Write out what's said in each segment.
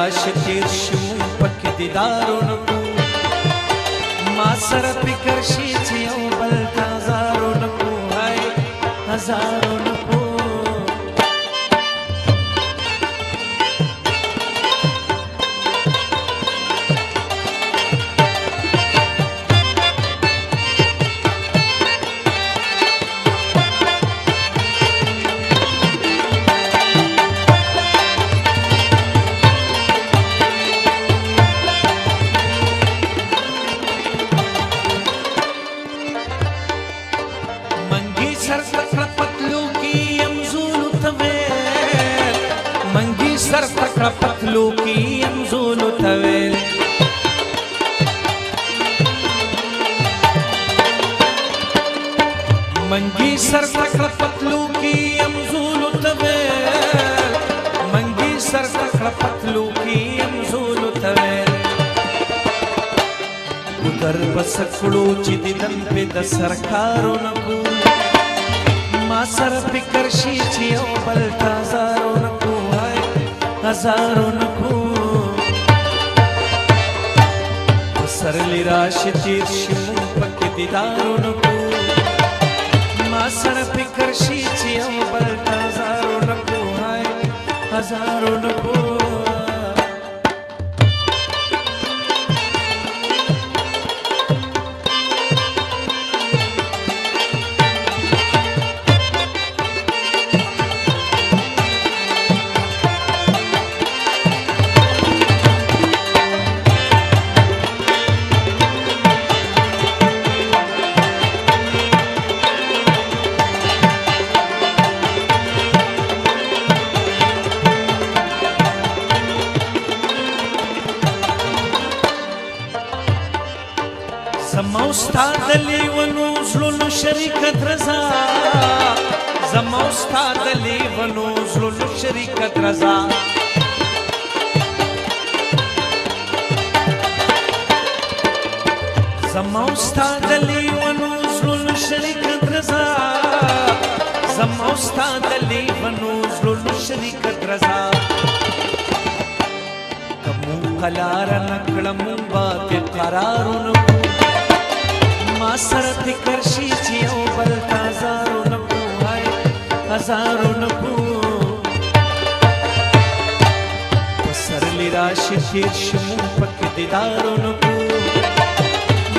راشه تیر شو پکې دیدارونه کو ما سره فکر شي چې یو بل ته هزارونه کو هاي هزارونه کو سر تکړه پتلو کې يمزول تویل منګي سر تکړه پتلو کې يمزول تویل منګي سر تکړه پتلو کې يمزول تویل ګر بس کړو چې دن په د سرکارو نکو ما سر فکر شي چې او بل تازارو نکو هزارونه کو سرلی راشه تیر شي پکې دیدارونه کو ما سره فکر شي چې او بل هزارونه کو هاي هزارونه کو زما استاد لیونو زلو شریکت رضا زما استاد لیونو زلو شریکت رضا زما استاد لیونو زلو شریکت رضا زما استاد لیونو زلو شریکت رضا کمو قلار نکړم باندې قرارونه ما سره فکر شي چې یو بل هزارونه کو هاي هزارونه کو پسرلی راشه تیر شو پکې دیدارونه کو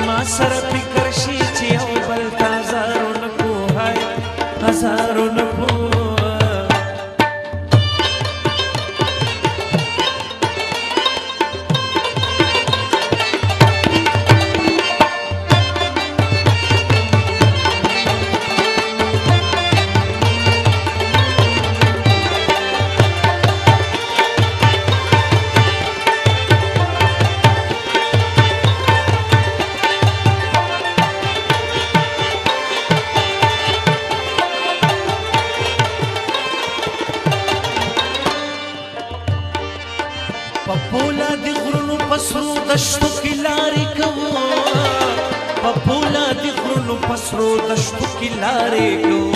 ما سره فکر شي چې یو بل هزارونه کو هاي هزارونه کو پپولا دی غرونو پسرو دشتو کی لاری کو پپولا دی غرونو پسرو دشتو کی لاری کو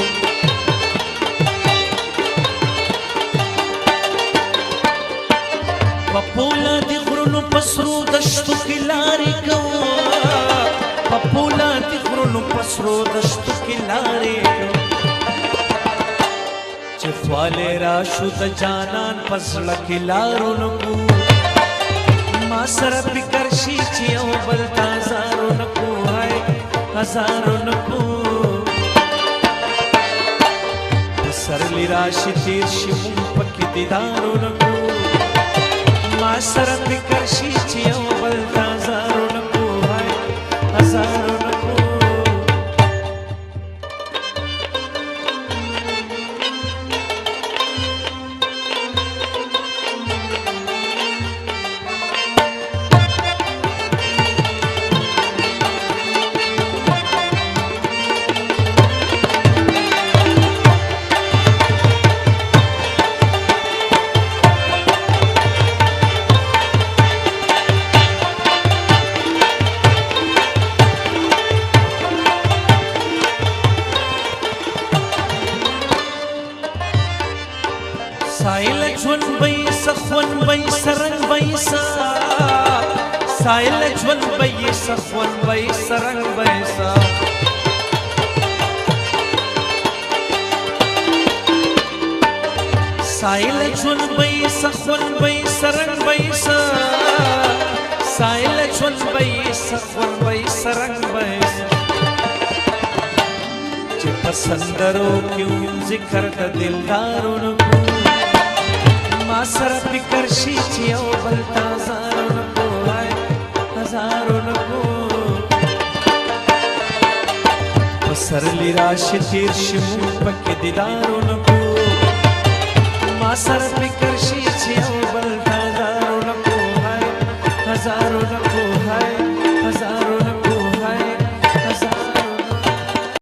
پپولا دی غرونو پسرو دشتو کی لاری کو پپولا دی غرونو پسرو دشتو کی لاری کو چفوالے راشو د جانان پسړه کې لارونو کو ما سره فکر شي چې او بل هزارونه کو هاي هزارونه کو سرلی راشه تیر شي پکې دیدارونه کو ما سره فکر شي چې او بل هزارونه کو هاي هزارونه کو साहिल جون بی سخون بی سرنگ بی سا سایل جون بی سخون بی سرنگ بی سا سایل جون بی سخون بی سرنگ بی سا سایل جون بی سخون بی سرنگ بی سا چه پسندرو کیوں ذکر دا دلدارو نکو ما سر فکر شي چې یو بل ته هزارو نکو هزارو نکو پسرلی راشي تیر شي مونږ پکې دیدارو نکو ما سر فکر شي چې یو بل ته هزارو نکو هزارو نکو